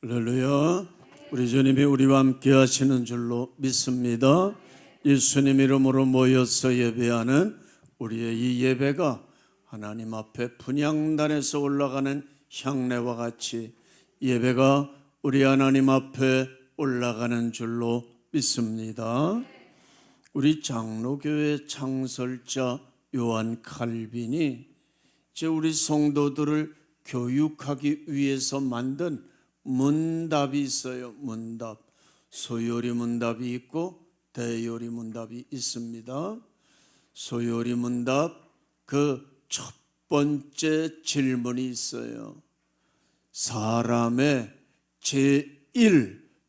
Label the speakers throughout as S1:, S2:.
S1: 할렐루야. 우리 주님이 우리와 함께 하시는 줄로 믿습니다. 예수님 이름으로 모여서 예배하는 우리의 이 예배가 하나님 앞에 분향단에서 올라가는 향내와 같이 예배가 우리 하나님 앞에 올라가는 줄로 믿습니다. 우리 장로교회 창설자 요한 칼빈이 이제 우리 성도들을 교육하기 위해서 만든 문답이 있어요. 문답. 소요리 문답이 있고 대요리 문답이 있습니다. 소요리 문답 그 첫 번째 질문이 있어요. 사람의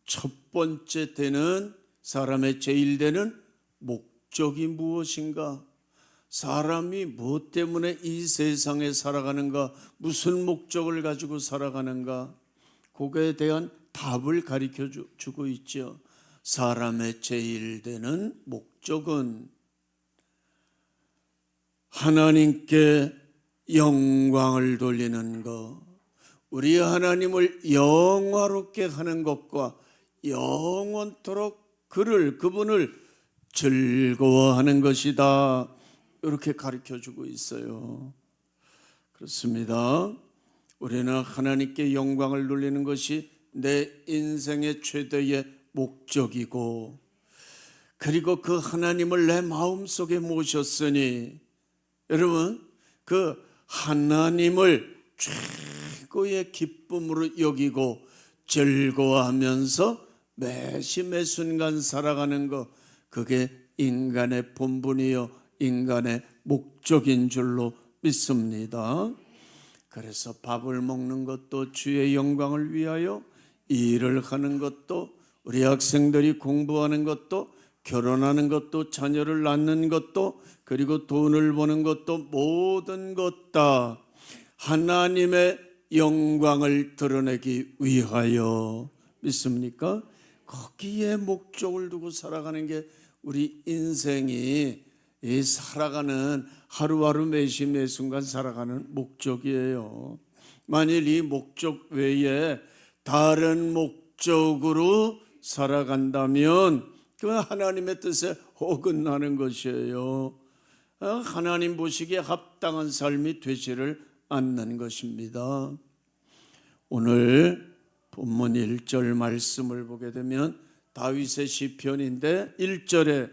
S1: 첫 번째 되는 사람의 제일 되는 목적이 무엇인가? 사람이 무엇 때문에 이 세상에 살아가는가? 무슨 목적을 가지고 살아가는가? 그거에 대한 답을 가르쳐 주고 있죠. 사람의 제일 되는 목적은 하나님께 영광을 돌리는 것, 우리 하나님을 영화롭게 하는 것과 영원토록 그분을 즐거워하는 것이다. 이렇게 가르쳐 주고 있어요. 그렇습니다. 우리는 하나님께 영광을 돌리는 것이 내 인생의 최대의 목적이고, 그리고 그 하나님을 내 마음속에 모셨으니, 여러분 그 하나님을 최고의 기쁨으로 여기고 즐거워하면서 매시 순간 살아가는 것, 그게 인간의 본분이요 인간의 목적인 줄로 믿습니다. 그래서 밥을 먹는 것도 주의 영광을 위하여, 일을 하는 것도, 우리 학생들이 공부하는 것도, 결혼하는 것도, 자녀를 낳는 것도, 그리고 돈을 버는 것도, 모든 것 다 하나님의 영광을 드러내기 위하여. 믿습니까? 거기에 목적을 두고 살아가는 게 우리 인생이 이 살아가는 하루하루 매시 매순간 살아가는 목적이에요. 만일 이 목적 외에 다른 목적으로 살아간다면 그건 하나님의 뜻에 어긋나는 것이에요. 하나님 보시기에 합당한 삶이 되지를 않는 것입니다. 오늘 본문 1절 말씀을 보게 되면 다윗의 시편인데 1절에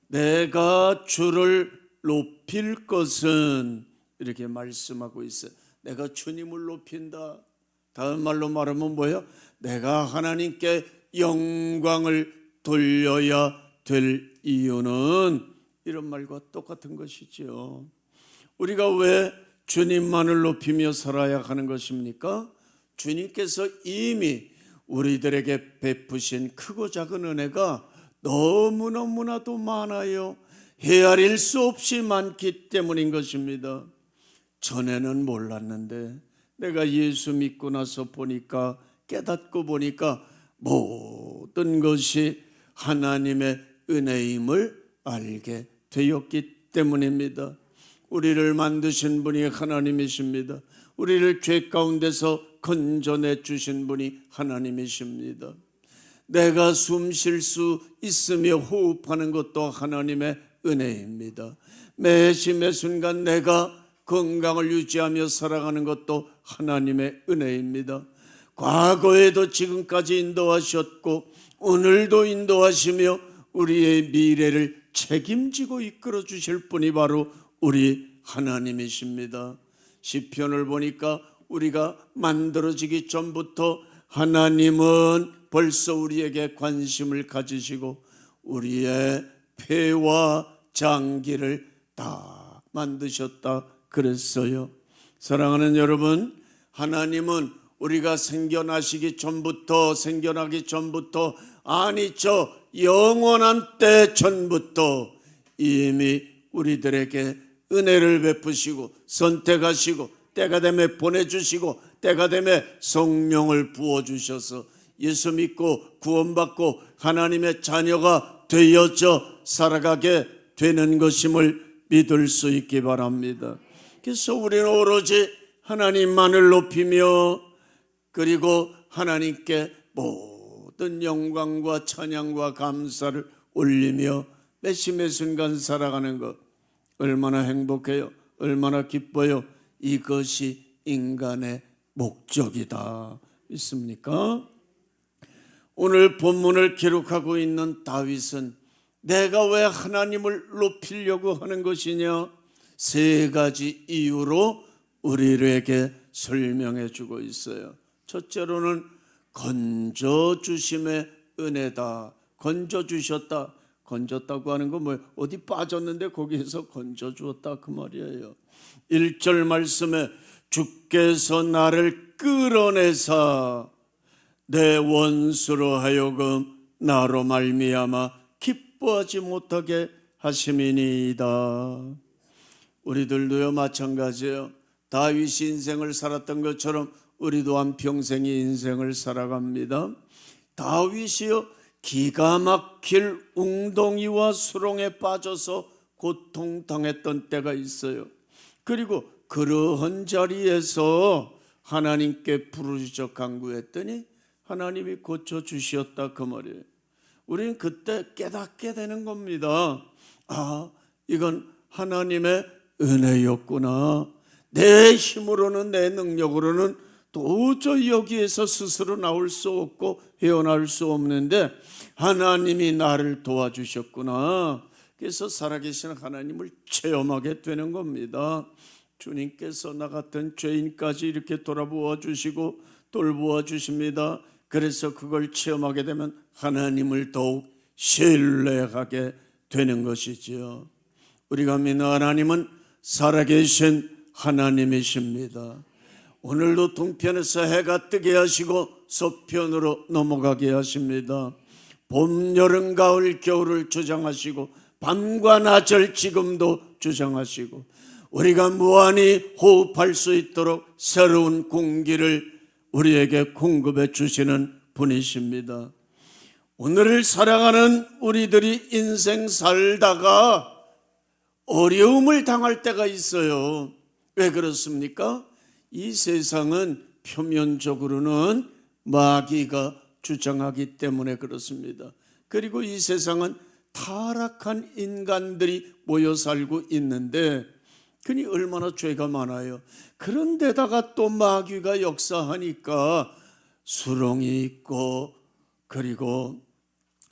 S1: 내가 주를 높일 것은, 이렇게 말씀하고 있어요. 내가 주님을 높인다. 다른 말로 말하면 뭐예요? 내가 하나님께 영광을 돌려야 될 이유는, 이런 말과 똑같은 것이죠. 우리가 왜 주님만을 높이며 살아야 하는 것입니까? 주님께서 이미 우리들에게 베푸신 크고 작은 은혜가 너무너무나도 많아요. 헤아릴 수 없이 많기 때문인 것입니다. 전에는 몰랐는데 내가 예수 믿고 나서 보니까, 깨닫고 보니까 모든 것이 하나님의 은혜임을 알게 되었기 때문입니다. 우리를 만드신 분이 하나님이십니다. 우리를 죄 가운데서 건져내 주신 분이 하나님이십니다. 내가 숨 쉴 수 있으며 호흡하는 것도 하나님의 은혜입니다. 매시 매순간 내가 건강을 유지하며 살아가는 것도 하나님의 은혜입니다. 과거에도 지금까지 인도하셨고 오늘도 인도하시며 우리의 미래를 책임지고 이끌어 주실 분이 바로 우리 하나님이십니다. 시편을 보니까 우리가 만들어지기 전부터 하나님은 벌써 우리에게 관심을 가지시고 우리의 폐와 장기를 다 만드셨다 그랬어요. 사랑하는 여러분, 하나님은 우리가 생겨나기 전부터 아니 저 영원한 때 전부터 이미 우리들에게 은혜를 베푸시고 선택하시고 때가 되면 보내주시고 때가 되면 성령을 부어주셔서 예수 믿고 구원받고 하나님의 자녀가 되어져 살아가게 되는 것임을 믿을 수 있기 바랍니다. 그래서 우리는 오로지 하나님만을 높이며, 그리고 하나님께 모든 영광과 찬양과 감사를 올리며 매심의 순간 살아가는 것 얼마나 행복해요. 얼마나 기뻐요. 이것이 인간의 목적이다. 있습니까? 오늘 본문을 기록하고 있는 다윗은 내가 왜 하나님을 높이려고 하는 것이냐? 세 가지 이유로 우리에게 설명해 주고 있어요. 첫째로는 건져주심의 은혜다. 건져주셨다. 건졌다고 하는 건 뭐예요? 어디 빠졌는데 거기에서 건져주었다 그 말이에요. 1절 말씀에 주께서 나를 끌어내사 내 원수로 하여금 나로 말미암아 기뻐하지 못하게 하심이니이다. 우리들도요 마찬가지예요. 다윗이 인생을 살았던 것처럼 우리도 한평생의 인생을 살아갑니다. 다윗이요 기가 막힐 웅덩이와 수렁에 빠져서 고통당했던 때가 있어요. 그리고 그러한 자리에서 하나님께 부르짖어 간구했더니 하나님이 고쳐주셨다 그 말이에요. 우리는 그때 깨닫게 되는 겁니다. 아, 이건 하나님의 은혜였구나. 내 힘으로는 내 능력으로는 도저히 여기에서 스스로 나올 수 없고 헤어나올 수 없는데 하나님이 나를 도와주셨구나. 그래서 살아계신 하나님을 체험하게 되는 겁니다. 주님께서 나 같은 죄인까지 이렇게 돌아보아 주시고 돌보아 주십니다. 그래서 그걸 체험하게 되면 하나님을 더욱 신뢰하게 되는 것이지요. 우리가 믿는 하나님은 살아계신 하나님이십니다. 오늘도 동편에서 해가 뜨게 하시고 서편으로 넘어가게 하십니다. 봄, 여름, 가을, 겨울을 주장하시고 밤과 낮을 지금도 주장하시고 우리가 무한히 호흡할 수 있도록 새로운 공기를 우리에게 공급해 주시는 분이십니다. 오늘을 살아가는 우리들이 인생 살다가 어려움을 당할 때가 있어요. 왜 그렇습니까? 이 세상은 표면적으로는 마귀가 주장하기 때문에 그렇습니다. 그리고 이 세상은 타락한 인간들이 모여 살고 있는데 그니 얼마나 죄가 많아요. 그런데다가 또 마귀가 역사하니까 수렁이 있고 그리고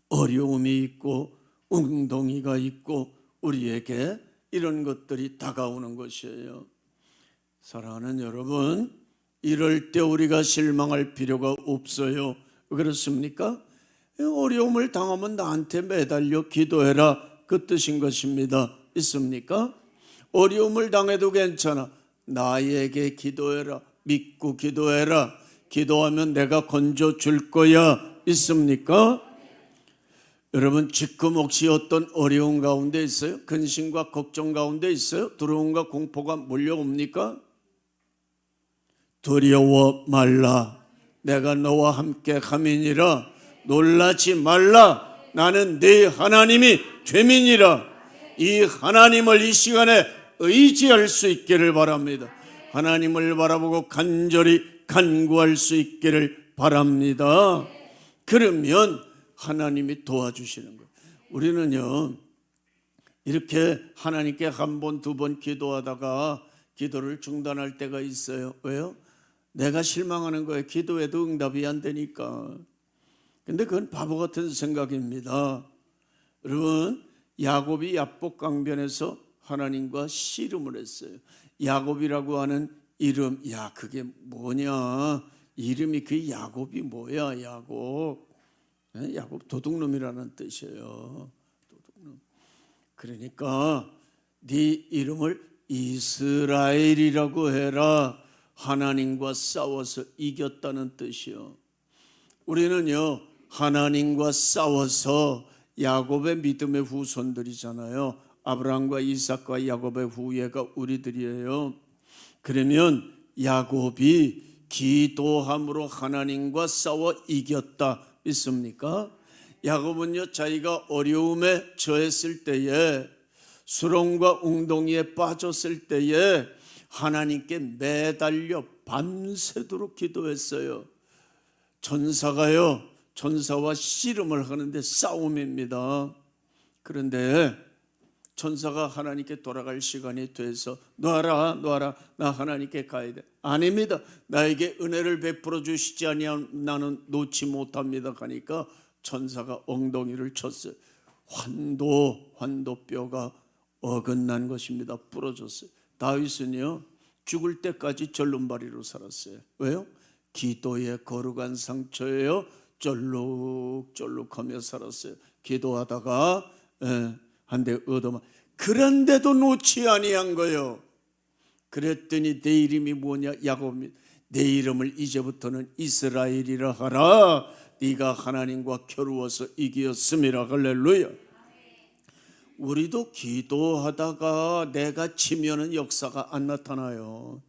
S1: 어려움이 있고 웅덩이가 있고 우리에게 이런 것들이 다가오는 것이에요. 사랑하는 여러분, 이럴 때 우리가 실망할 필요가 없어요. 그렇습니까? 어려움을 당하면 나한테 매달려 기도해라 그 뜻인 것입니다. 있습니까? 어려움을 당해도 괜찮아. 나에게 기도해라. 믿고 기도해라. 기도하면 내가 건져줄 거야. 있습니까? 여러분 지금 혹시 어떤 어려움 가운데 있어요? 근심과 걱정 가운데 있어요? 두려움과 공포가 몰려옵니까? 두려워 말라. 내가 너와 함께 함이니라. 놀라지 말라. 나는 네 하나님이 죄민이라. 이 하나님을 이 시간에 의지할 수 있기를 바랍니다. 하나님을 바라보고 간절히 간구할 수 있기를 바랍니다. 그러면 하나님이 도와주시는 거예요. 우리는요 이렇게 하나님께 한 번, 두 번 기도하다가 기도를 중단할 때가 있어요. 왜요? 내가 실망하는 거예요. 기도해도 응답이 안 되니까. 근데 그건 바보 같은 생각입니다. 여러분 야곱이 야복 강변에서 하나님과 씨름을 했어요. 야곱이라고 하는 이름, 야 그게 뭐냐? 이름이 그 야곱이 뭐야? 야곱. 야곱 도둑놈이라는 뜻이에요. 도둑놈. 그러니까 네 이름을 이스라엘이라고 해라. 하나님과 싸워서 이겼다는 뜻이요. 우리는요 하나님과 싸워서 야곱의 믿음의 후손들이잖아요. 아브라함과 이삭과 야곱의 후예가 우리들이에요. 그러면 야곱이 기도함으로 하나님과 싸워 이겼다. 있습니까? 야곱은요 자기가 어려움에 처했을 때에 수렁과 웅덩이에 빠졌을 때에 하나님께 매달려 밤새도록 기도했어요. 천사와 씨름을 하는데 싸움입니다. 그런데 천사가 하나님께 돌아갈 시간이 돼서 놔라 나 하나님께 가야 돼. 아닙니다. 나에게 은혜를 베풀어 주시지 아니하면 나는 놓지 못합니다. 하니까 천사가 엉덩이를 쳤어요. 환도뼈가 어긋난 것입니다. 부러졌어요. 다윗은요 죽을 때까지 절름발이로 살았어요. 왜요? 기도의 거룩한 상처예요. 쩔룩쩔룩하며 살았어요. 기도하다가 한 대 얻어만. 그런데도 놓지 아니한 거예요. 그랬더니 내 이름이 뭐냐? 야곱입니다. 내 이름을 이제부터는 이스라엘이라 하라. 네가 하나님과 겨루어서 이기었음이라. 할렐루야. 우리도 기도하다가 내가 치면은 역사가 안 나타나요.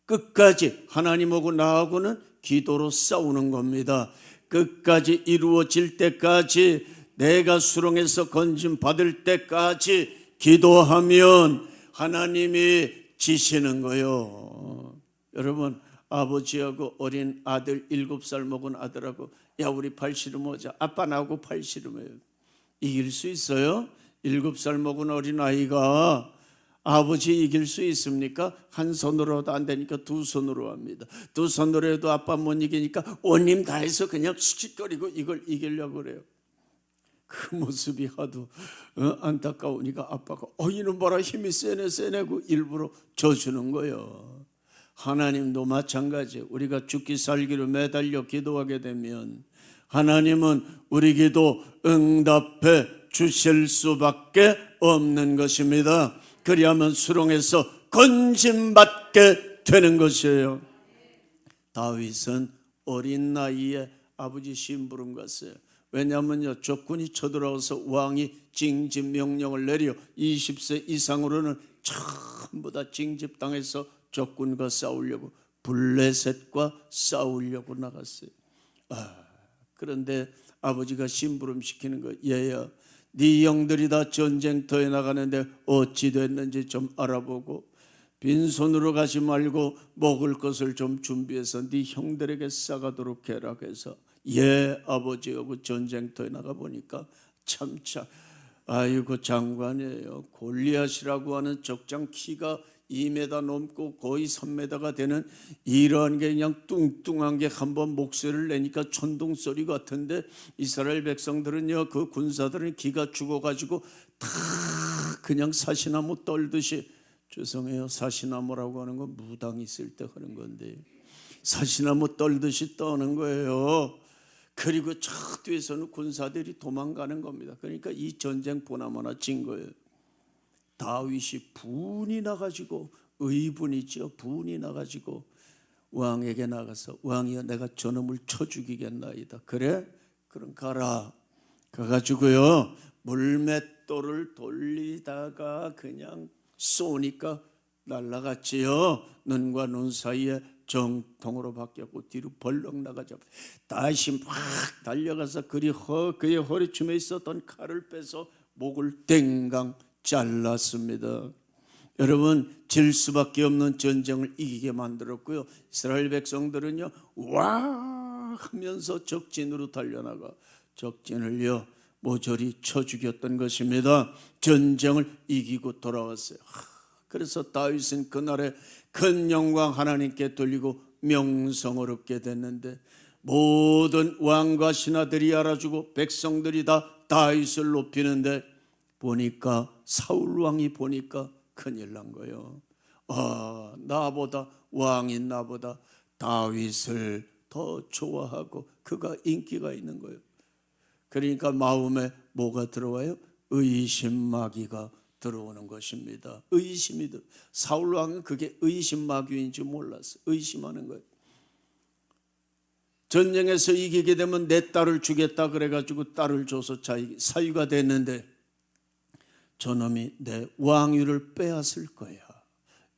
S1: 끝까지 하나님하고 나하고는 기도로 싸우는 겁니다. 끝까지 이루어질 때까지, 내가 수렁에서 건짐 받을 때까지 기도하면 하나님이 지시는 거요. 여러분, 아버지하고 어린 아들 7살 먹은 아들하고 야 우리 팔씨름 하자. 아빠 나하고 팔씨름해요. 이길 수 있어요? 7살 먹은 어린 아이가 아버지 이길 수 있습니까? 한 손으로도 안 되니까 두 손으로 합니다. 두 손으로 해도 아빠 못 이기니까 온 힘 다해서 그냥 씩씩거리고 이걸 이기려고 그래요. 그 모습이 하도 안타까우니까 아빠가 이놈 봐라 힘이 세네고 일부러 져주는 거예요. 하나님도 마찬가지예요. 우리가 죽기 살기로 매달려 기도하게 되면 하나님은 우리 기도 응답해 주실 수밖에 없는 것입니다. 그리하면 수렁에서 건짐받게 되는 것이에요. 다윗은 어린 나이에 아버지 심부름 갔어요. 왜냐하면요 적군이 쳐들어와서 왕이 징집 명령을 내려 20세 이상으로는 전부 다 징집당해서 적군과 싸우려고, 블레셋과 싸우려고 나갔어요. 그런데 아버지가 심부름 시키는 거예요. 얘야, 네 영들이 다 전쟁터에 나가는데 어찌 됐는지 좀 알아보고 빈손으로 가지 말고 먹을 것을 좀 준비해서 네 형들에게 싸가도록 해라. 해서 아버지하고 전쟁터에 나가보니까 참차 아이고 장관이에요. 골리앗이라고 하는 적장 키가 2m 넘고 거의 3m가 되는 이러한 게 그냥 뚱뚱한 게 한번 목소리를 내니까 천둥 소리 같은데 이스라엘 백성들은요 그 군사들은 기가 죽어가지고 다 그냥 사시나무 떨듯이, 죄송해요 사시나무라고 하는 건 무당 있을 때 하는 건데 사시나무 떨듯이 떠는 거예요. 그리고 저 뒤에서는 군사들이 도망가는 겁니다. 그러니까 이 전쟁 보나마나 진 거예요. 다윗이 분이 나가지고, 의분이죠. 분이 나가지고 왕에게 나가서 왕이여 내가 저놈을 쳐 죽이겠나이다. 그래? 그럼 가라. 가가지고요 물맷돌을 돌리다가 그냥 쏘니까 날라갔지요. 눈과 눈 사이에 정통으로 바뀌었고 뒤로 벌렁 나가자 다시 막 달려가서 그의 허리춤에 있었던 칼을 빼서 목을 땡강 잘랐습니다. 여러분, 질 수밖에 없는 전쟁을 이기게 만들었고요. 이스라엘 백성들은요 와 하면서 적진으로 달려나가 적진을요 모조리 쳐 죽였던 것입니다. 전쟁을 이기고 돌아왔어요. 그래서 다윗은 그날에 큰 영광 하나님께 돌리고 명성을 얻게 됐는데 모든 왕과 신하들이 알아주고 백성들이 다 다윗을 높이는데 보니까 사울 왕이 보니까 큰일 난 거예요. 나보다 왕인 나보다 다윗을 더 좋아하고 그가 인기가 있는 거예요. 그러니까 마음에 뭐가 들어와요? 의심마귀가 들어오는 것입니다. 의심이 사울 왕은 그게 의심마귀인지 몰랐어요. 의심하는 거예요. 전쟁에서 이기게 되면 내 딸을 주겠다 그래가지고 딸을 줘서 사위가 됐는데 저놈이 내 왕위를 빼앗을 거야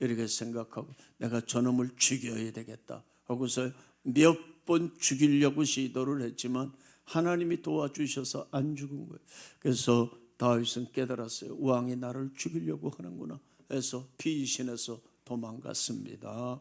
S1: 이렇게 생각하고 내가 저놈을 죽여야 되겠다 하고서 몇 번 죽이려고 시도를 했지만 하나님이 도와주셔서 안 죽은 거예요. 그래서 다윗은 깨달았어요. 왕이 나를 죽이려고 하는구나 해서 피신해서 도망갔습니다.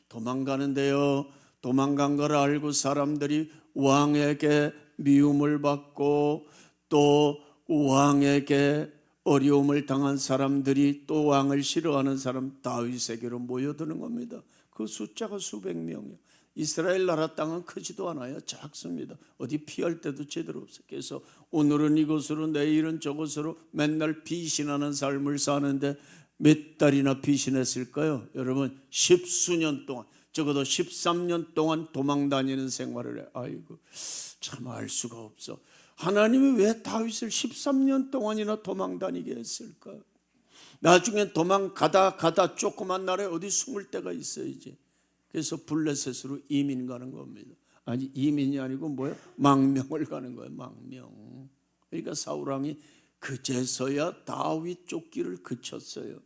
S1: 도망가는데요 도망간 걸 알고 사람들이 왕에게 미움을 받고 또 왕에게 어려움을 당한 사람들이 또 왕을 싫어하는 사람 다윗에게로 모여드는 겁니다. 그 숫자가 수백 명이에요. 이스라엘 나라 땅은 크지도 않아요. 작습니다. 어디 피할 데도 제대로 없어요. 그래서 오늘은 이곳으로 내일은 저곳으로 맨날 피신하는 삶을 사는데 몇 달이나 피신했을까요? 여러분 10수년 동안, 적어도 13년 동안 도망 다니는 생활을 해요. 아이고 참 알 수가 없어. 하나님이 왜 다윗을 13년 동안이나 도망 다니게 했을까? 나중에 도망가다 조그만 나라에 어디 숨을 데가 있어야지. 그래서 블레셋으로 이민 가는 겁니다. 아니 이민이 아니고 뭐예요? 망명을 가는 거예요. 망명. 그러니까 사울왕이 그제서야 다윗 쫓기를 그쳤어요.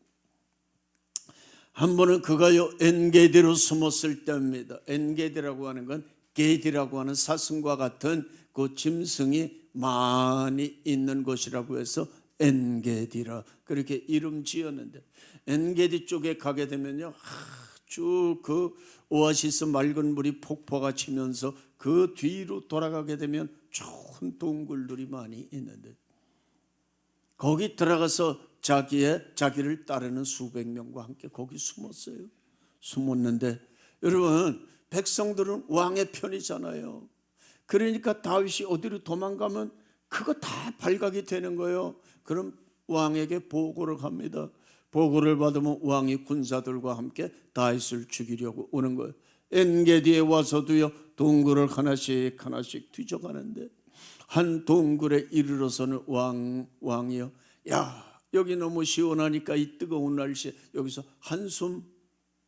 S1: 한 번은 그가요 엔게디로 숨었을 때입니다. 엔게디라고 하는 건 게디라고 하는 사슴과 같은 그 짐승이 많이 있는 곳이라고 해서 엔게디라 그렇게 이름 지었는데, 엔게디 쪽에 가게 되면요 아주 그 오아시스 맑은 물이 폭포가 치면서 그 뒤로 돌아가게 되면 좋은 동굴들이 많이 있는데, 거기 들어가서 자기를 따르는 수백 명과 함께 거기 숨었어요. 숨었는데 여러분 백성들은 왕의 편이잖아요. 그러니까 다윗이 어디로 도망가면 그거 다 발각이 되는 거예요. 그럼 왕에게 보고를 합니다. 보고를 받으면 왕이 군사들과 함께 다윗을 죽이려고 오는 거예요. 엔게디에 와서도요 동굴을 하나씩 뒤져가는데 한 동굴에 이르러서는 왕이요, 야 여기 너무 시원하니까 이 뜨거운 날씨에 여기서 한숨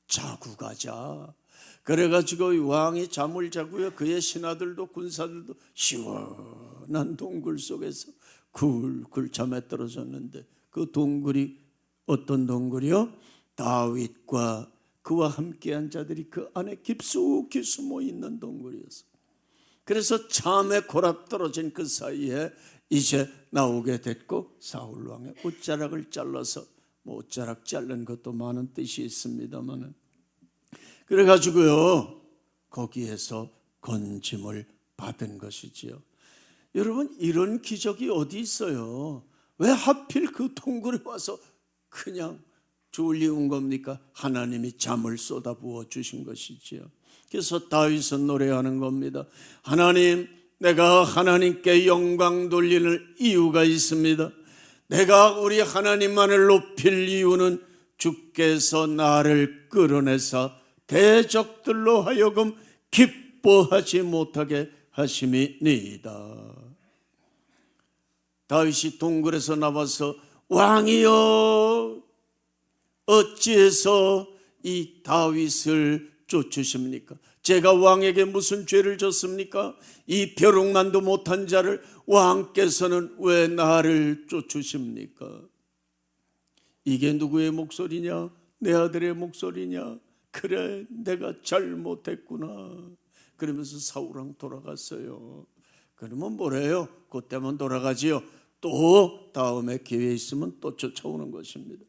S1: 자고 가자. 그래가지고 왕이 잠을 자고요 그의 신하들도 군사들도 시원한 동굴 속에서 굴굴 잠에 떨어졌는데, 그 동굴이 어떤 동굴이요? 다윗과 그와 함께한 자들이 그 안에 깊숙이 숨어 있는 동굴이었어요. 그래서 잠에 골아 떨어진 그 사이에 이제 나오게 됐고, 사울 왕의 옷자락을 잘라서, 옷자락 자른 것도 많은 뜻이 있습니다만은, 그래가지고요 거기에서 건짐을 받은 것이지요. 여러분 이런 기적이 어디 있어요? 왜 하필 그 동굴에 와서 그냥 졸리운 겁니까? 하나님이 잠을 쏟아부어 주신 것이지요. 그래서 다윗은 노래하는 겁니다. 하나님, 내가 하나님께 영광 돌리는 이유가 있습니다. 내가 우리 하나님만을 높일 이유는 주께서 나를 끌어내사 대적들로 하여금 기뻐하지 못하게 하심이니이다. 다윗이 동굴에서 나와서 왕이여 어찌해서 이 다윗을 쫓으십니까? 제가 왕에게 무슨 죄를 졌습니까? 이 벼룩만도 못한 자를 왕께서는 왜 나를 쫓으십니까? 이게 누구의 목소리냐? 내 아들의 목소리냐? 그래 내가 잘못했구나. 그러면서 사울왕 돌아갔어요. 그러면 뭐래요? 그때만 돌아가지요. 또 다음에 기회 있으면 또 쫓아오는 것입니다.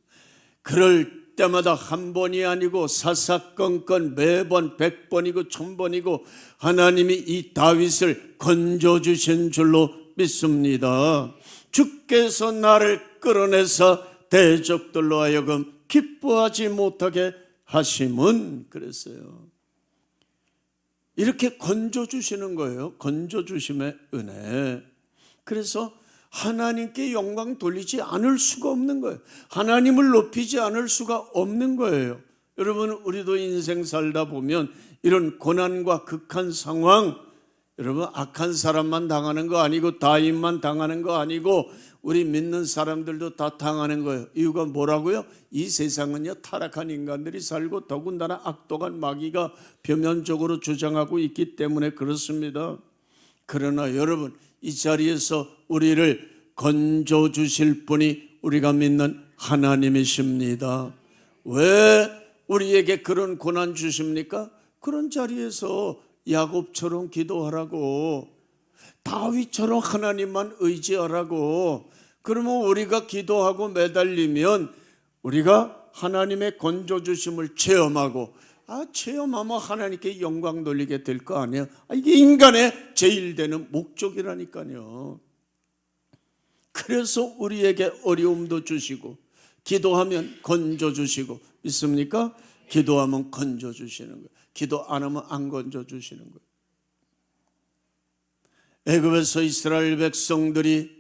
S1: 그럴 때마다 한 번이 아니고 사사건건 매번 100번이고 1000번이고 하나님이 이 다윗을 건져주신 줄로 믿습니다. 주께서 나를 끌어내서 대적들로 하여금 기뻐하지 못하게 하심은, 그랬어요. 이렇게 건져주시는 거예요. 건져주심의 은혜. 그래서 하나님께 영광 돌리지 않을 수가 없는 거예요. 하나님을 높이지 않을 수가 없는 거예요. 여러분 우리도 인생 살다 보면 이런 고난과 극한 상황, 여러분 악한 사람만 당하는 거 아니고 다인만 당하는 거 아니고 우리 믿는 사람들도 다 당하는 거예요. 이유가 뭐라고요? 이 세상은요 타락한 인간들이 살고 더군다나 악독한 마귀가 표면적으로 주장하고 있기 때문에 그렇습니다. 그러나 여러분 이 자리에서 우리를 건져주실 분이 우리가 믿는 하나님이십니다. 왜 우리에게 그런 고난 주십니까? 그런 자리에서 야곱처럼 기도하라고, 다윗처럼 하나님만 의지하라고. 그러면 우리가 기도하고 매달리면 우리가 하나님의 건져주심을 체험하고 체험하면 하나님께 영광 돌리게 될 거 아니에요. 이게 인간의 제일 되는 목적이라니까요. 그래서 우리에게 어려움도 주시고 기도하면 건져 주시고, 믿습니까? 기도하면 건져 주시는 거예요. 기도 안 하면 안 건져 주시는 거예요. 애굽에서 이스라엘 백성들이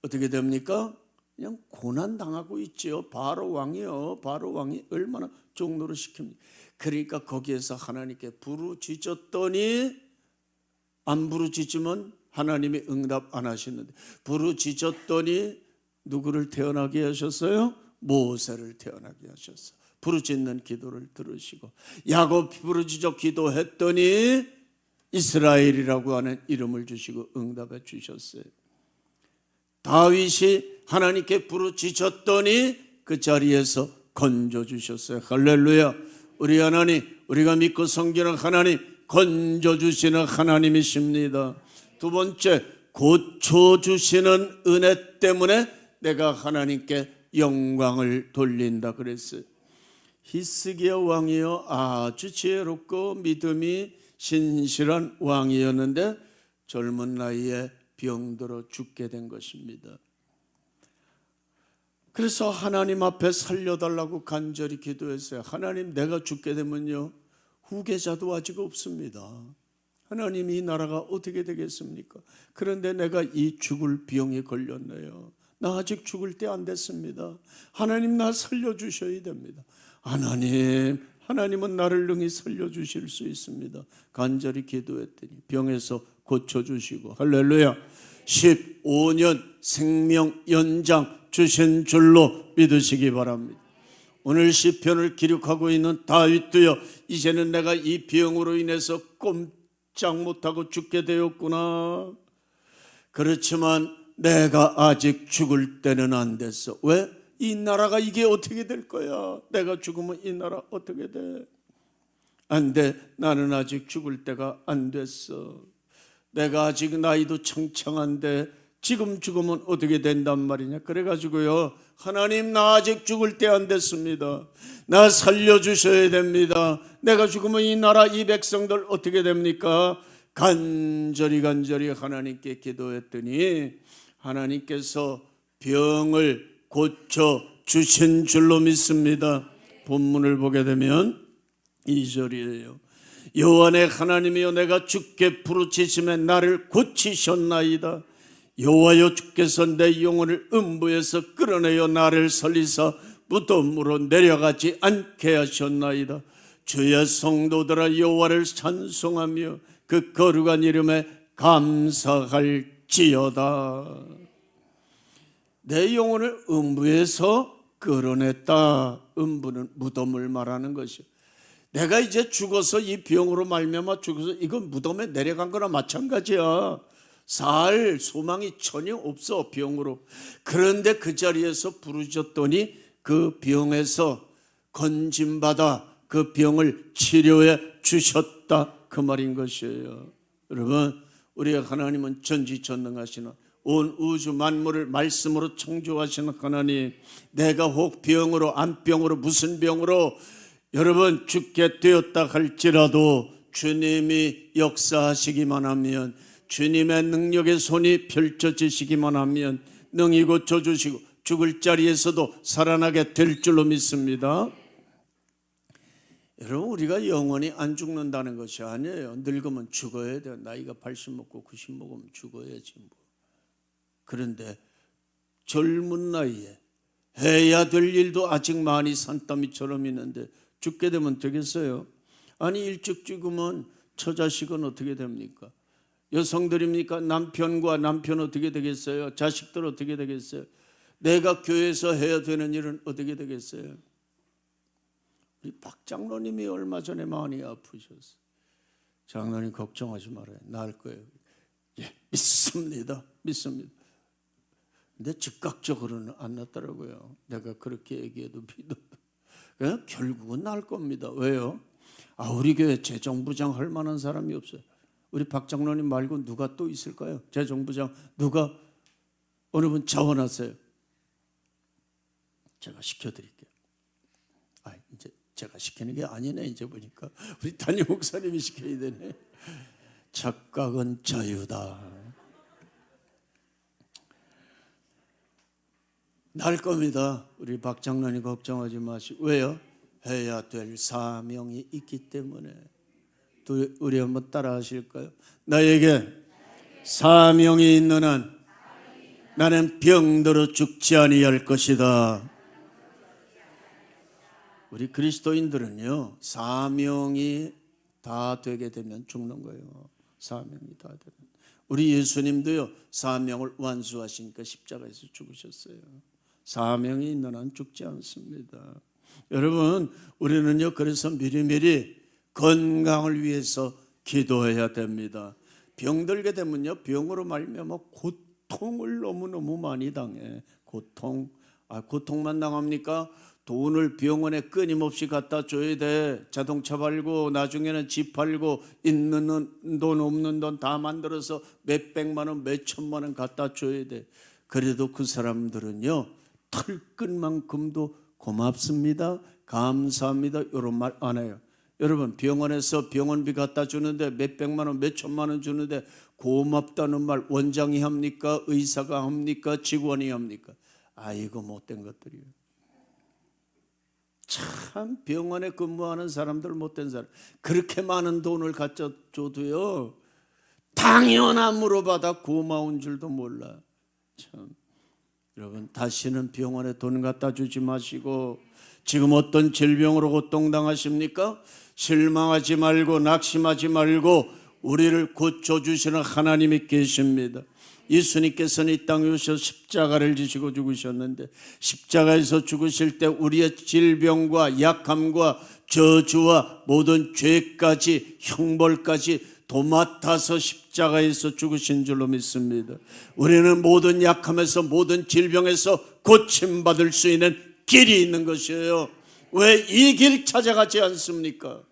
S1: 어떻게 됩니까? 그냥 고난 당하고 있지요. 바로 왕이요. 바로 왕이 얼마나 종노를 시킵니까? 그러니까 거기에서 하나님께 부르짖었더니, 안 부르짖으면 하나님이 응답 안 하시는데, 부르짖었더니 누구를 태어나게 하셨어요? 모세를 태어나게 하셨어요. 부르짖는 기도를 들으시고, 야곱이 부르짖어 기도했더니 이스라엘이라고 하는 이름을 주시고 응답해 주셨어요. 다윗이 하나님께 부르짖었더니 그 자리에서 건져 주셨어요. 할렐루야. 우리 하나님, 우리가 믿고 섬기는 하나님, 건져 주시는 하나님이십니다. 두 번째, 고쳐 주시는 은혜 때문에 내가 하나님께 영광을 돌린다 그랬어요. 히스기야 왕이요, 아주 지혜롭고 믿음이 신실한 왕이었는데 젊은 나이에 병들어 죽게 된 것입니다. 그래서 하나님 앞에 살려달라고 간절히 기도했어요. 하나님, 내가 죽게 되면요, 후계자도 아직 없습니다. 하나님, 이 나라가 어떻게 되겠습니까? 그런데 내가 이 죽을 병에 걸렸네요. 나 아직 죽을 때 안 됐습니다. 하나님, 나 살려주셔야 됩니다. 하나님은 나를 능히 살려주실 수 있습니다. 간절히 기도했더니 병에서 고쳐주시고, 할렐루야, 15년 생명 연장 주신 줄로 믿으시기 바랍니다. 오늘 시편을 기록하고 있는 다윗도요, 이제는 내가 이 병으로 인해서 꼼짝 못하고 죽게 되었구나. 그렇지만 내가 아직 죽을 때는 안 됐어. 왜? 이 나라가 이게 어떻게 될 거야? 내가 죽으면 이 나라 어떻게 돼? 안 돼. 나는 아직 죽을 때가 안 됐어. 내가 아직 나이도 청청한데 지금 죽으면 어떻게 된단 말이냐. 그래가지고요, 하나님, 나 아직 죽을 때 안 됐습니다. 나 살려주셔야 됩니다. 내가 죽으면 이 나라, 이 백성들 어떻게 됩니까? 간절히 하나님께 기도했더니 하나님께서 병을 고쳐 주신 줄로 믿습니다. 본문을 보게 되면 2절이에요. 여호와 내 하나님이여, 내가 주께 부르짖음에 나를 고치셨나이다. 여호와여, 주께서 내 영혼을 음부에서 끌어내어 나를 살리사 무덤으로 내려가지 않게 하셨나이다. 주의 성도들아, 여호와를 찬송하며 그 거룩한 이름에 감사할지어다. 내 영혼을 음부에서 끌어냈다. 음부는 무덤을 말하는 것이요. 내가 이제 죽어서 이 병으로 말미암아 죽어서 이건 무덤에 내려간 거나 마찬가지야. 살 소망이 전혀 없어, 병으로. 그런데 그 자리에서 부르짖었더니 그 병에서 건짐받아 그 병을 치료해 주셨다, 그 말인 것이에요. 여러분, 우리 하나님은 전지전능하시나 온 우주 만물을 말씀으로 창조하시는 하나님, 내가 혹 병으로, 안병으로, 무슨 병으로 여러분 죽게 되었다 할지라도 주님이 역사하시기만 하면, 주님의 능력의 손이 펼쳐지시기만 하면 능히 고쳐주시고 죽을 자리에서도 살아나게 될 줄로 믿습니다. 여러분, 우리가 영원히 안 죽는다는 것이 아니에요. 늙으면 죽어야 돼요. 나이가 80 먹고 90 먹으면 죽어야지 뭐. 그런데 젊은 나이에 해야 될 일도 아직 많이 산더미처럼 있는데 죽게 되면 되겠어요? 아니, 일찍 죽으면 처자식은 어떻게 됩니까? 여성들입니까? 남편과 남편 어떻게 되겠어요? 자식들 어떻게 되겠어요? 내가 교회에서 해야 되는 일은 어떻게 되겠어요? 우리 박 장로님이 얼마 전에 많이 아프셨어요. 장로님, 걱정하지 말아요. 나을 거예요. 예, 믿습니다. 근데 즉각적으로는 안 낫더라고요. 내가 그렇게 얘기해도 믿어도. 결국은 나을 겁니다. 왜요? 우리 교회 재정부장 할 만한 사람이 없어요. 우리 박 장로님 말고 누가 또 있을까요? 재정부장 누가? 어느 분 자원하세요. 제가 시켜드릴게요. 이제 제가 시키는 게 아니네. 이제 보니까 우리 담임 목사님이 시켜야 되네. 착각은 자유다. 날 겁니다. 우리 박 장로님 걱정하지 마시고. 왜요? 해야 될 사명이 있기 때문에. 우리 한번 따라 하실까요? 나에게 사명이 있는 한 나는 병들어 죽지 아니할 것이다. 우리 그리스도인들은요, 사명이 다 되게 되면 죽는 거예요. 사명이 다 되면. 우리 예수님도요, 사명을 완수하시니까 십자가에서 죽으셨어요. 사명이 있는 한 죽지 않습니다. 여러분, 우리는요, 그래서 미리미리 건강을 위해서 기도해야 됩니다. 병들게 되면요, 병으로 말미암아 고통을 너무너무 많이 당해. 고통만 당합니까? 돈을 병원에 끊임없이 갖다 줘야 돼. 자동차 팔고 나중에는 집 팔고 있는 돈 없는 돈 다 만들어서 몇백만 원 몇천만 원 갖다 줘야 돼. 그래도 그 사람들은요, 털끝만큼도 고맙습니다, 감사합니다 이런 말 안 해요. 여러분, 병원에서 병원비 갖다 주는데 몇백만 원 몇천만 원 주는데 고맙다는 말 원장이 합니까? 의사가 합니까? 직원이 합니까? 아이고 못된 것들이에요. 참, 병원에 근무하는 사람들 못된 사람, 그렇게 많은 돈을 갖다 줘도요, 당연함으로 받아 고마운 줄도 몰라. 참, 여러분, 다시는 병원에 돈 갖다 주지 마시고, 지금 어떤 질병으로 고통당하십니까? 실망하지 말고 낙심하지 말고 우리를 고쳐주시는 하나님이 계십니다. 예수님께서는 이 땅에 오셔서 십자가를 지시고 죽으셨는데, 십자가에서 죽으실 때 우리의 질병과 약함과 저주와 모든 죄까지, 형벌까지 도맡아서 십자가에서 죽으신 줄로 믿습니다. 우리는 모든 약함에서, 모든 질병에서 고침받을 수 있는 길이 있는 것이에요. 왜 이 길 찾아가지 않습니까?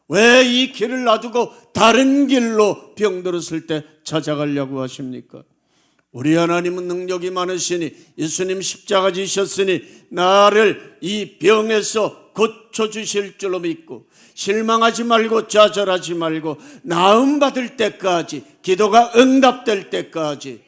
S1: 왜 이 길을 놔두고 다른 길로 병들었을 때 찾아가려고 하십니까? 우리 하나님은 능력이 많으시니 예수님 십자가 지셨으니 나를 이 병에서 고쳐주실 줄로 믿고, 실망하지 말고 좌절하지 말고 나음 받을 때까지, 기도가 응답될 때까지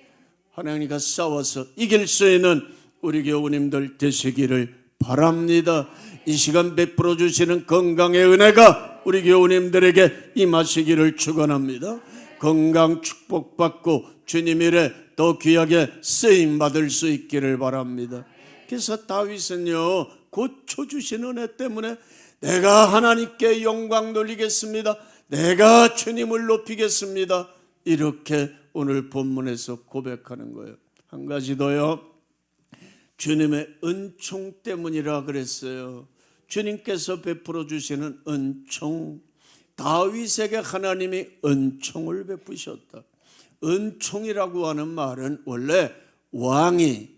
S1: 하나님과 싸워서 이길 수 있는 우리 교우님들 되시기를 바랍니다. 이 시간 베풀어 주시는 건강의 은혜가 우리 교우님들에게 임하시기를 축원합니다. 건강 축복받고 주님 일에 더 귀하게 쓰임받을 수 있기를 바랍니다. 그래서 다윗은요, 고쳐주시는 은혜 때문에 내가 하나님께 영광 돌리겠습니다, 내가 주님을 높이겠습니다, 이렇게 오늘 본문에서 고백하는 거예요. 한 가지 더요, 주님의 은총 때문이라 그랬어요. 주님께서 베풀어 주시는 은총, 다윗에게 하나님이 은총을 베푸셨다. 은총이라고 하는 말은 원래 왕이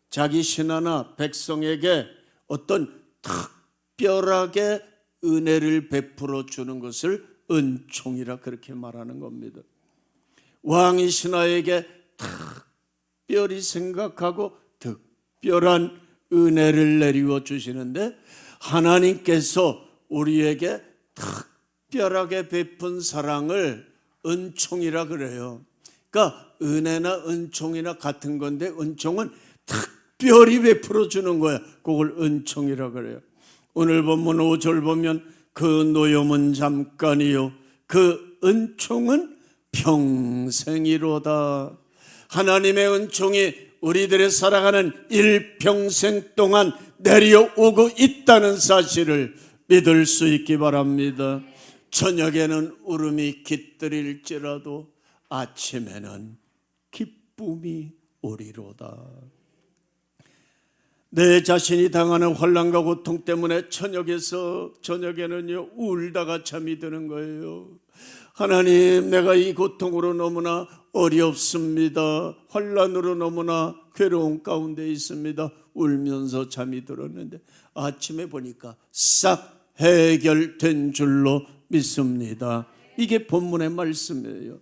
S1: 자기 신하나 백성에게 어떤 특별하게 은혜를 베풀어 주는 것을 은총이라 그렇게 말하는 겁니다. 왕이 신하에게 특별히 생각하고 특별한 은혜를 내리워 주시는데, 하나님께서 우리에게 특별하게 베푼 사랑을 은총이라 그래요. 그러니까 은혜나 은총이나 같은 건데, 은총은 특별히 베풀어 주는 거야. 그걸 은총이라 그래요. 오늘 본문 5절 보면 그 노염은 잠깐이요 그 은총은 평생이로다. 하나님의 은총이 우리들의 살아가는 일평생 동안 내려오고 있다는 사실을 믿을 수 있기 바랍니다. 저녁에는 울음이 깃들일지라도 아침에는 기쁨이 오리로다. 내 자신이 당하는 환난과 고통 때문에 저녁에는요 울다가 잠이 드는 거예요. 하나님, 내가 이 고통으로 너무나 어렵습니다, 환난으로 너무나 괴로운 가운데 있습니다, 울면서 잠이 들었는데 아침에 보니까 싹 해결된 줄로 믿습니다. 이게 본문의 말씀이에요.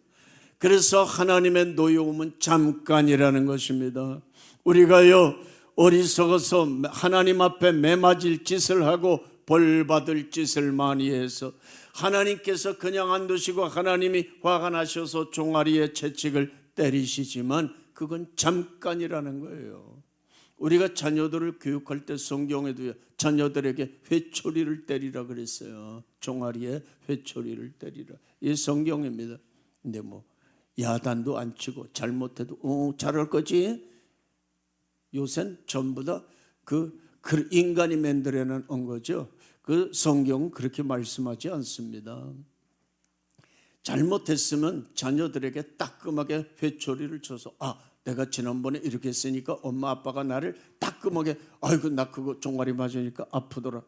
S1: 그래서 하나님의 노여움은 잠깐이라는 것입니다. 우리가요 어리석어서 하나님 앞에 매맞을 짓을 하고 벌 받을 짓을 많이 해서 하나님께서 그냥 안 두시고 하나님이 화가 나셔서 종아리에 채찍을 때리시지만 그건 잠깐이라는 거예요. 우리가 자녀들을 교육할 때 성경에도 자녀들에게 회초리를 때리라 그랬어요. 종아리에 회초리를 때리라. 이게 성경입니다. 근데 뭐 야단도 안 치고 잘못해도 잘할 거지. 요새는 전부 다 그 인간이 만들어 놓은 거죠. 그 성경은 그렇게 말씀하지 않습니다. 잘못했으면 자녀들에게 따끔하게 회초리를 쳐서 내가 지난번에 이렇게 했으니까 엄마 아빠가 나를 따끔하게 아이고 나 그거 종아리 맞으니까 아프더라.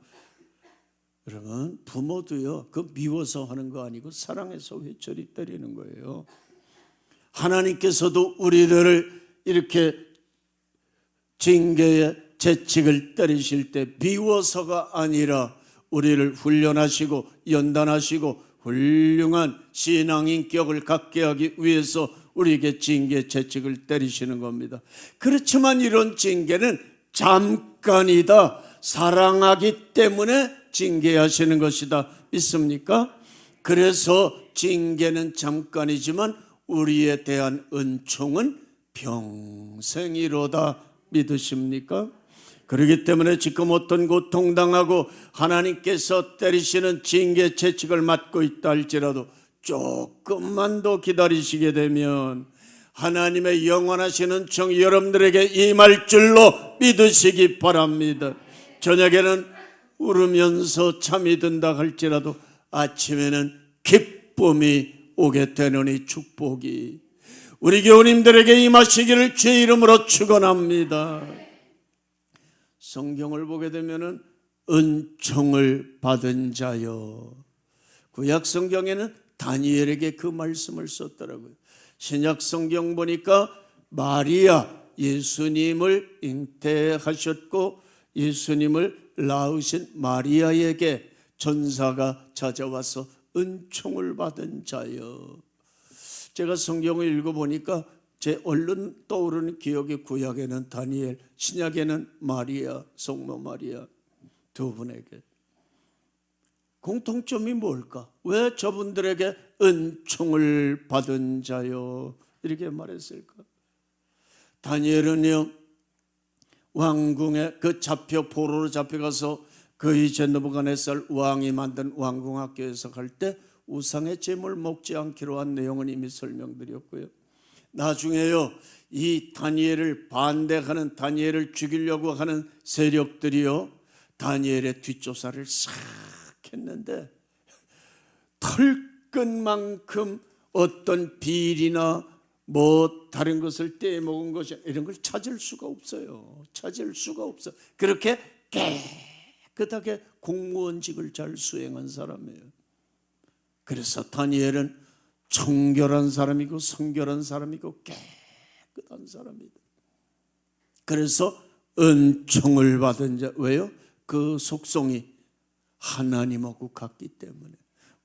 S1: 그러면 부모도요 그 미워서 하는 거 아니고 사랑해서 회초리 때리는 거예요. 하나님께서도 우리들을 이렇게 징계의 채찍을 때리실 때 미워서가 아니라 우리를 훈련하시고 연단하시고 훌륭한 신앙인격을 갖게 하기 위해서 우리에게 징계 채찍을 때리시는 겁니다. 그렇지만 이런 징계는 잠깐이다. 사랑하기 때문에 징계하시는 것이다. 믿습니까? 그래서 징계는 잠깐이지만 우리에 대한 은총은 평생이로다. 믿으십니까? 그렇기 때문에 지금 어떤 고통당하고 하나님께서 때리시는 징계 채찍을 맞고 있다 할지라도 조금만 더 기다리시게 되면 하나님의 영원하신 은총이 여러분들에게 임할 줄로 믿으시기 바랍니다. 저녁에는 울으면서 잠이 든다 할지라도 아침에는 기쁨이 오게 되느니 축복이 우리 교우님들에게 임하시기를 주의 이름으로 축원합니다. 성경을 보게 되면은 은총을 받은 자여. 구약 성경에는 다니엘에게 그 말씀을 썼더라고요. 신약 성경 보니까 마리아 예수님을 잉태하셨고 예수님을 낳으신 마리아에게 전사가 찾아와서 은총을 받은 자여. 제가 성경을 읽어보니까 제 얼른 떠오르는 기억의 구약에는 다니엘, 신약에는 마리아, 성모 마리아 두 분에게 공통점이 뭘까? 왜 저분들에게 은총을 받은 자요 이렇게 말했을까? 다니엘은요 왕궁에 포로로 잡혀가서 그 이제 느부갓네살 왕이 만든 왕궁학교에서 갈 때 우상의 제물 먹지 않기로 한 내용은 이미 설명드렸고요. 나중에요 이 다니엘을 반대하는 다니엘을 죽이려고 하는 세력들이요 다니엘의 뒷조사를 싹 했는데 털끝만큼 어떤 비리나 뭐 다른 것을 떼먹은 것이 이런 걸 찾을 수가 없어요. 찾을 수가 없어. 그렇게 깨끗하게 공무원직을 잘 수행한 사람이에요. 그래서 다니엘은 청결한 사람이고 성결한 사람이고 깨끗한 사람이다. 그래서 은총을 받은 자. 왜요? 그 속성이 하나님하고 같기 때문에.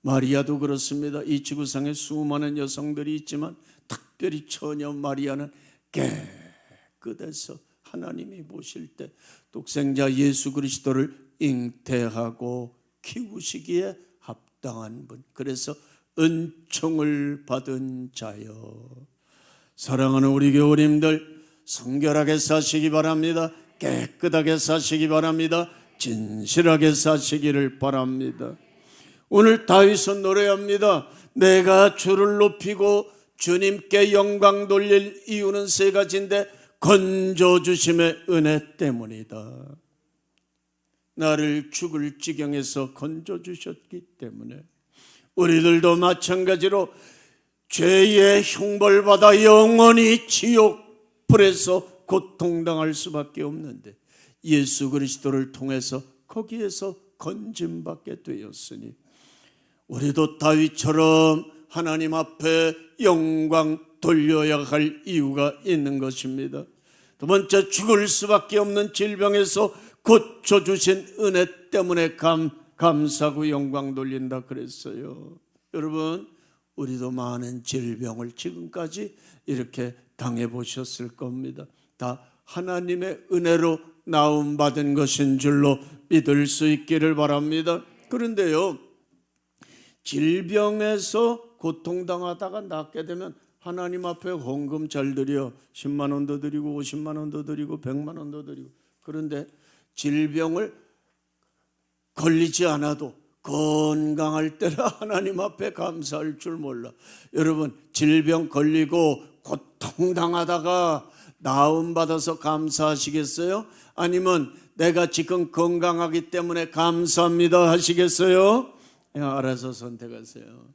S1: 마리아도 그렇습니다. 이 지구상에 수많은 여성들이 있지만 특별히 처녀 마리아는 깨끗해서 하나님이 보실 때 독생자 예수 그리스도를 잉태하고 키우시기에 합당한 분. 그래서 은총을 받은 자여. 사랑하는 우리 교우님들 성결하게 사시기 바랍니다. 깨끗하게 사시기 바랍니다. 진실하게 사시기를 바랍니다. 오늘 다윗은 노래합니다. 내가 주를 높이고 주님께 영광 돌릴 이유는 세 가지인데 건져주심의 은혜 때문이다. 나를 죽을 지경에서 건져주셨기 때문에 우리들도 마찬가지로 죄의 형벌받아 영원히 지옥 불에서 고통당할 수밖에 없는데 예수 그리스도를 통해서 거기에서 건짐받게 되었으니 우리도 다윗처럼 하나님 앞에 영광 돌려야 할 이유가 있는 것입니다. 두 번째, 죽을 수밖에 없는 질병에서 고쳐주신 은혜 때문에 감사하고 영광 돌린다 그랬어요. 여러분, 우리도 많은 질병을 지금까지 이렇게 당해보셨을 겁니다. 다 하나님의 은혜로 나음받은 것인 줄로 믿을 수 있기를 바랍니다. 그런데요, 질병에서 고통당하다가 낫게 되면 하나님 앞에 헌금 잘 드려 10만 원도 드리고 50만 원도 드리고 100만 원도 드리고, 그런데 질병을 걸리지 않아도 건강할 때라 하나님 앞에 감사할 줄 몰라. 여러분, 질병 걸리고 고통당하다가 나음받아서 감사하시겠어요? 아니면 내가 지금 건강하기 때문에 감사합니다 하시겠어요? 알아서 선택하세요.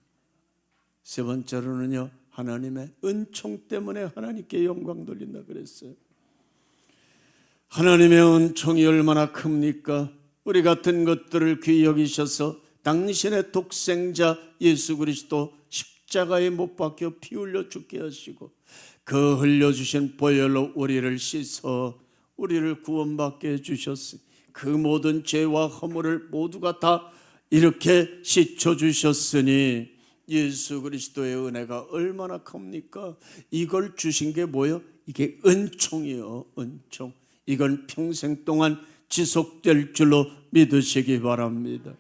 S1: 세 번째로는요, 하나님의 은총 때문에 하나님께 영광 돌린다 그랬어요. 하나님의 은총이 얼마나 큽니까? 우리 같은 것들을 귀히 여기셔서 당신의 독생자 예수 그리스도 십자가에 못 박혀 피 흘려 죽게 하시고 그 흘려주신 보혈로 우리를 씻어 우리를 구원받게 해주셨으니 그 모든 죄와 허물을 모두가 다 이렇게 씻어주셨으니 예수 그리스도의 은혜가 얼마나 큽니까? 이걸 주신 게 뭐예요? 이게 은총이요, 은총. 이건 평생 동안 지속될 줄로 믿으시기 바랍니다.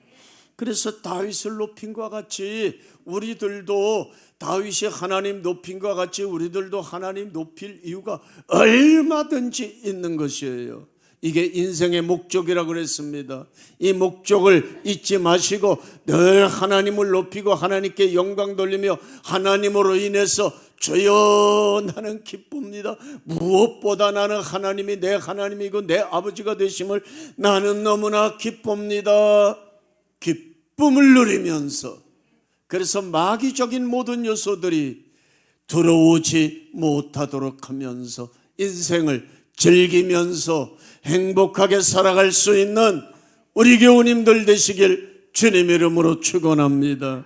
S1: 그래서 다윗을 높인 것과 같이 우리들도 다윗이 하나님 높인 것과 같이 우리들도 하나님 높일 이유가 얼마든지 있는 것이에요. 이게 인생의 목적이라고 그랬습니다. 이 목적을 잊지 마시고 늘 하나님을 높이고 하나님께 영광 돌리며 하나님으로 인해서 주여 나는 기쁩니다. 무엇보다 나는 하나님이 내 하나님이고 내 아버지가 되심을 나는 너무나 기쁩니다. 기쁨을 누리면서, 그래서 마귀적인 모든 요소들이 들어오지 못하도록 하면서 인생을 즐기면서 행복하게 살아갈 수 있는 우리 교우님들 되시길 주님 이름으로 축원합니다.